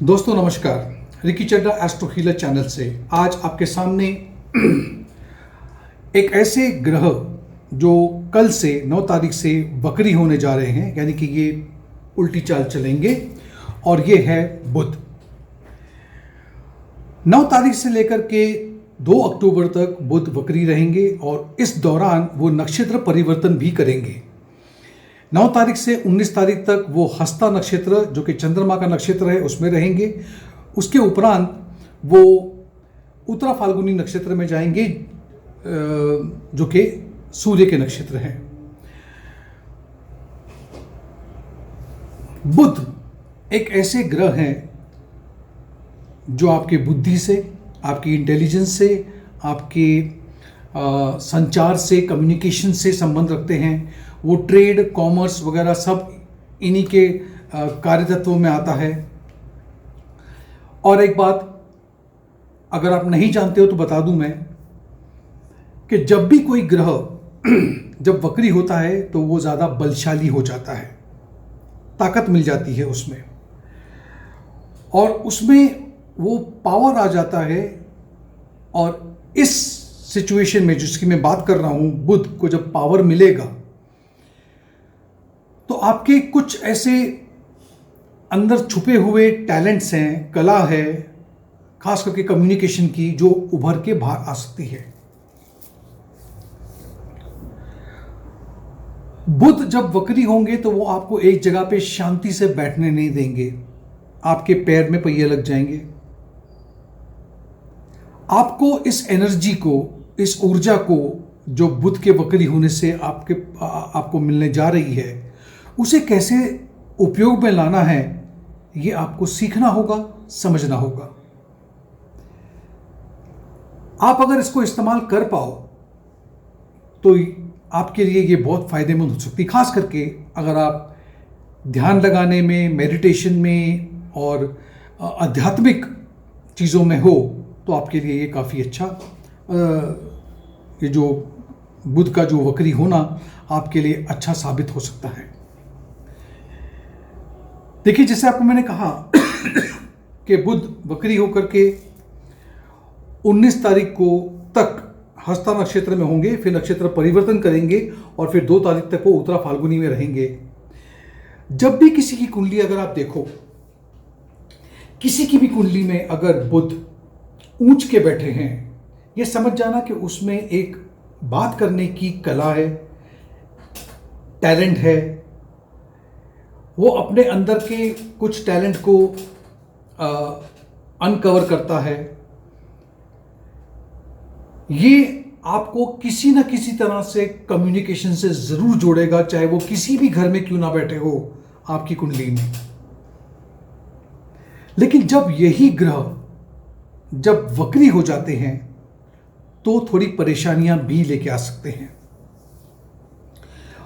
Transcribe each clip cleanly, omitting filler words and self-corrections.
दोस्तों नमस्कार। रिकी चड्डा astro healer channel से आज आपके सामने एक ऐसे ग्रह जो कल से 9 तारीख से वक्री होने जा रहे हैं, यानी कि ये उल्टी चाल चलेंगे, और ये है बुध। 9 तारीख से लेकर के 2 अक्टूबर तक बुध वक्री रहेंगे और इस दौरान वो नक्षत्र परिवर्तन भी करेंगे। 9 तारीख से 19 तारीख तक वो हस्ता नक्षत्र जो कि चंद्रमा का नक्षत्र है उसमें रहेंगे। उसके उपरांत वो उत्तरा फाल्गुनी नक्षत्र में जाएंगे जो कि सूर्य के नक्षत्र हैं। बुध एक ऐसे ग्रह हैं जो आपके बुद्धि से, आपकी इंटेलिजेंस से, आपके संचार से, कम्युनिकेशन से संबंध रखते हैं। वो ट्रेड, कॉमर्स वगैरह सब इन्हीं के कार्य तत्वों में आता है। और एक बात अगर आप नहीं जानते हो तो बता दूं मैं कि जब भी कोई ग्रह जब वक्री होता है तो वो ज़्यादा बलशाली हो जाता है, ताकत मिल जाती है उसमें, और उसमें वो पावर आ जाता है। और इस सिचुएशन में जिसकी मैं बात कर रहा हूं, बुध को जब पावर मिलेगा तो आपके कुछ ऐसे अंदर छुपे हुए टैलेंट्स हैं, कला है, खास करके कम्युनिकेशन की, जो उभर के बाहर आ सकती है। बुध जब वक्री होंगे तो वो आपको एक जगह पे शांति से बैठने नहीं देंगे, आपके पैर में पहिए लग जाएंगे। आपको इस एनर्जी को, इस ऊर्जा को जो बुध के वक्री होने से आपको मिलने जा रही है, उसे कैसे उपयोग में लाना है ये आपको सीखना होगा, समझना होगा। आप अगर इसको इस्तेमाल कर पाओ तो आपके लिए ये बहुत फायदेमंद हो सकती है, खास करके अगर आप ध्यान लगाने में, मेडिटेशन में और आध्यात्मिक चीज़ों में हो तो आपके लिए ये काफ़ी अच्छा, ये जो बुध का जो वक्री होना आपके लिए अच्छा साबित हो सकता है। देखिए, जैसे आपको मैंने कहा कि बुध वक्री होकर के 19 तारीख को तक हस्ता नक्षत्र में होंगे, फिर नक्षत्र परिवर्तन करेंगे और फिर 2 तारीख तक वो उत्तरा फाल्गुनी में रहेंगे। जब भी किसी की कुंडली अगर आप देखो, किसी की भी कुंडली में अगर बुध ऊंच के बैठे हैं, ये समझ जाना कि उसमें एक बात करने की कला है, टैलेंट है। वो अपने अंदर के कुछ टैलेंट को अनकवर करता है। ये आपको किसी न किसी तरह से कम्युनिकेशन से जरूर जोड़ेगा, चाहे वो किसी भी घर में क्यों ना बैठे हो आपकी कुंडली में। लेकिन जब यही ग्रह जब वक्री हो जाते हैं तो थोड़ी परेशानियां भी लेके आ सकते हैं,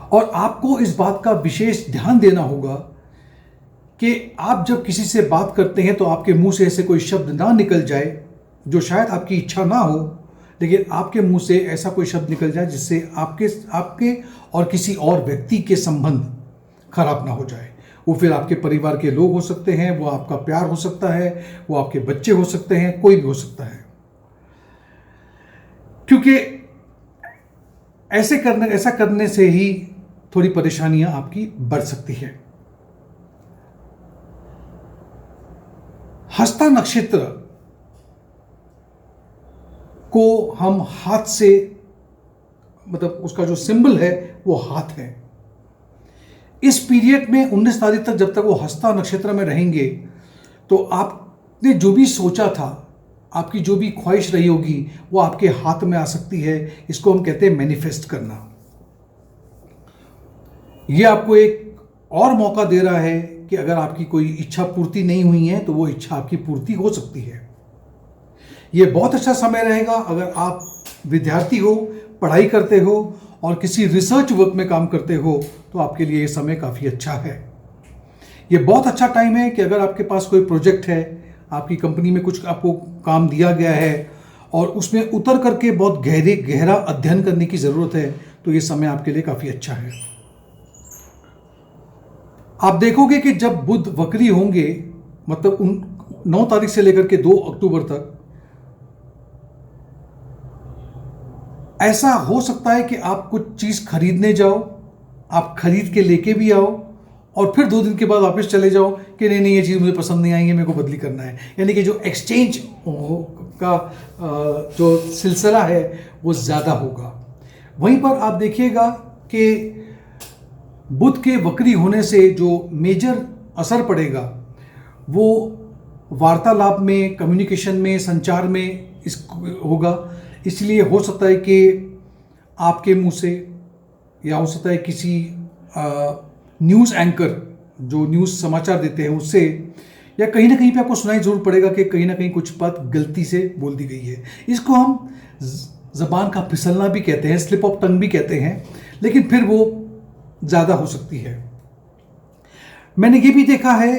और आपको इस बात का विशेष ध्यान देना होगा कि आप जब किसी से बात करते हैं तो आपके मुंह से ऐसे कोई शब्द ना निकल जाए जो शायद आपकी इच्छा ना हो, लेकिन आपके मुंह से ऐसा कोई शब्द निकल जाए जिससे आपके और किसी और व्यक्ति के संबंध खराब ना हो जाए। वो फिर आपके परिवार के लोग हो सकते हैं, वो आपका प्यार हो सकता है, वो आपके बच्चे हो सकते हैं, कोई भी हो सकता है। क्योंकि ऐसा करने से ही थोड़ी परेशानियां आपकी बढ़ सकती है। हस्ता नक्षत्र को हम हाथ से, मतलब उसका जो सिंबल है वो हाथ है। इस पीरियड में 19 तारीख तक जब तक वो हस्ता नक्षत्र में रहेंगे तो आपने जो भी सोचा था, आपकी जो भी ख्वाहिश रही होगी, वो आपके हाथ में आ सकती है। इसको हम कहते हैं मैनिफेस्ट करना। ये आपको एक और मौका दे रहा है कि अगर आपकी कोई इच्छा पूर्ति नहीं हुई है तो वो इच्छा आपकी पूर्ति हो सकती है। ये बहुत अच्छा समय रहेगा अगर आप विद्यार्थी हो, पढ़ाई करते हो और किसी रिसर्च वर्क में काम करते हो तो आपके लिए ये समय काफ़ी अच्छा है। ये बहुत अच्छा टाइम है कि अगर आपके पास कोई प्रोजेक्ट है, आपकी कंपनी में कुछ आपको काम दिया गया है और उसमें उतर करके बहुत गहरा अध्ययन करने की ज़रूरत है, तो ये समय आपके लिए काफ़ी अच्छा है। आप देखोगे कि जब बुध वक्री होंगे, मतलब 9 तारीख से लेकर के 2 अक्टूबर तक ऐसा हो सकता है कि आप कुछ चीज़ खरीदने जाओ, आप खरीद के लेके भी आओ और फिर 2 दिन के बाद वापस चले जाओ कि नहीं ये चीज़ मुझे पसंद नहीं आई है, मेरे को बदली करना है। यानी कि जो एक्सचेंज का जो सिलसिला है वो ज़्यादा होगा। वहीं पर आप देखिएगा कि बुध के वक्री होने से जो मेजर असर पड़ेगा वो वार्तालाप में, कम्युनिकेशन में, संचार में इस होगा। इसलिए हो सकता है कि आपके मुंह से या हो सकता है किसी न्यूज़ एंकर जो न्यूज़ समाचार देते हैं उससे या कहीं ना कहीं पे आपको सुनाई जरूर पड़ेगा कि कहीं ना कहीं कुछ बात गलती से बोल दी गई है। इसको हम ज़बान का फिसलना भी कहते हैं, स्लिप ऑफ टंग भी कहते हैं, लेकिन फिर वो ज़्यादा हो सकती है। मैंने ये भी देखा है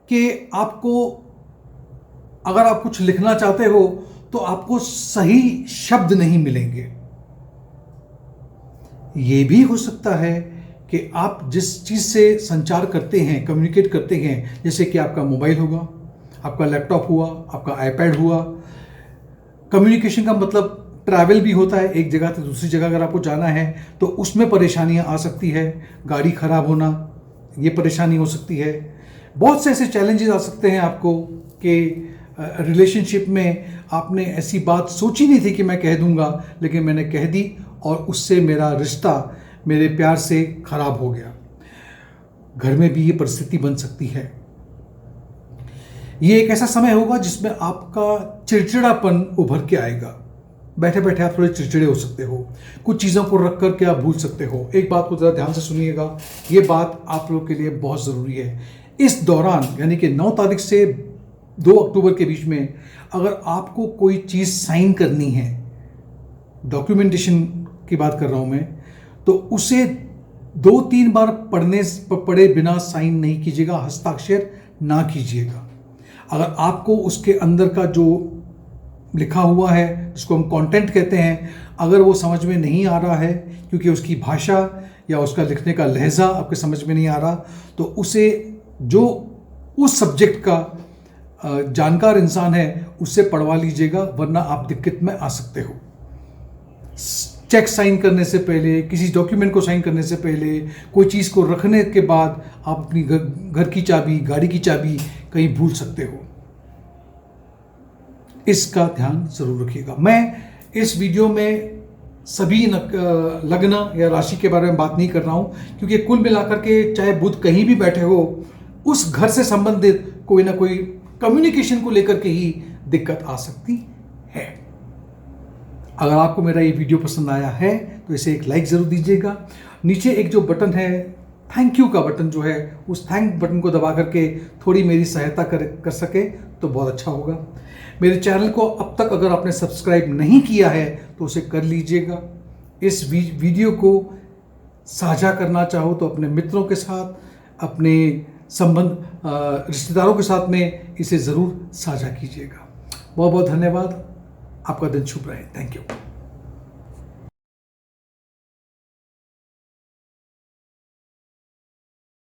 कि आपको अगर आप कुछ लिखना चाहते हो तो आपको सही शब्द नहीं मिलेंगे। ये भी हो सकता है कि आप जिस चीज़ से संचार करते हैं, कम्युनिकेट करते हैं, जैसे कि आपका मोबाइल होगा, आपका लैपटॉप हुआ, आपका आईपैड हुआ, कम्युनिकेशन का मतलब ट्रैवल भी होता है। एक जगह से दूसरी जगह अगर आपको जाना है तो उसमें परेशानियां आ सकती है, गाड़ी खराब होना, ये परेशानी हो सकती है। बहुत से ऐसे चैलेंजेस आ सकते हैं आपको कि रिलेशनशिप में आपने ऐसी बात सोची नहीं थी कि मैं कह दूंगा, लेकिन मैंने कह दी और उससे मेरा रिश्ता मेरे प्यार से खराब हो गया। घर में भी ये परिस्थिति बन सकती है। ये एक ऐसा समय होगा जिसमें आपका चिड़चिड़ापन उभर के आएगा। बैठे बैठे आप थोड़े चिड़चिड़े हो सकते हो, कुछ चीज़ों को रख करके आप भूल सकते हो। एक बात को ज़रा ध्यान से सुनिएगा, ये बात आप लोगों के लिए बहुत ज़रूरी है। इस दौरान यानी कि 9 तारीख से 2 अक्टूबर के बीच में अगर आपको कोई चीज़ साइन करनी है, डॉक्यूमेंटेशन की बात कर रहा हूँ मैं, तो उसे 2-3 बार पढ़े बिना साइन नहीं कीजिएगा, हस्ताक्षर ना कीजिएगा। अगर आपको उसके अंदर का जो लिखा हुआ है, जिसको हम कंटेंट कहते हैं, अगर वो समझ में नहीं आ रहा है क्योंकि उसकी भाषा या उसका लिखने का लहजा आपके समझ में नहीं आ रहा, तो उसे जो उस सब्जेक्ट का जानकार इंसान है उससे पढ़वा लीजिएगा, वरना आप दिक्कत में आ सकते हो। चेक साइन करने से पहले, किसी डॉक्यूमेंट को साइन करने से पहले, कोई चीज़ को रखने के बाद आप अपनी घर की चाबी, गाड़ी की चाबी कहीं भूल सकते हो। इसका ध्यान जरूर रखिएगा। मैं इस वीडियो में सभी लग्न या राशि के बारे में बात नहीं कर रहा हूं, क्योंकि कुल मिलाकर के चाहे बुध कहीं भी बैठे हो, उस घर से संबंधित कोई ना कोई कम्युनिकेशन को लेकर के ही दिक्कत आ सकती है। अगर आपको मेरा ये वीडियो पसंद आया है तो इसे एक लाइक ज़रूर दीजिएगा। नीचे एक जो बटन है, थैंक यू का बटन जो है, उस थैंक बटन को दबा करके थोड़ी मेरी सहायता कर सके तो बहुत अच्छा होगा। मेरे चैनल को अब तक अगर आपने सब्सक्राइब नहीं किया है तो उसे कर लीजिएगा। इस वीडियो को साझा करना चाहो तो अपने मित्रों के साथ, अपने रिश्तेदारों के साथ में इसे ज़रूर साझा कीजिएगा। बहुत बहुत धन्यवाद। आपका दिन शुभ रहे। Thank you.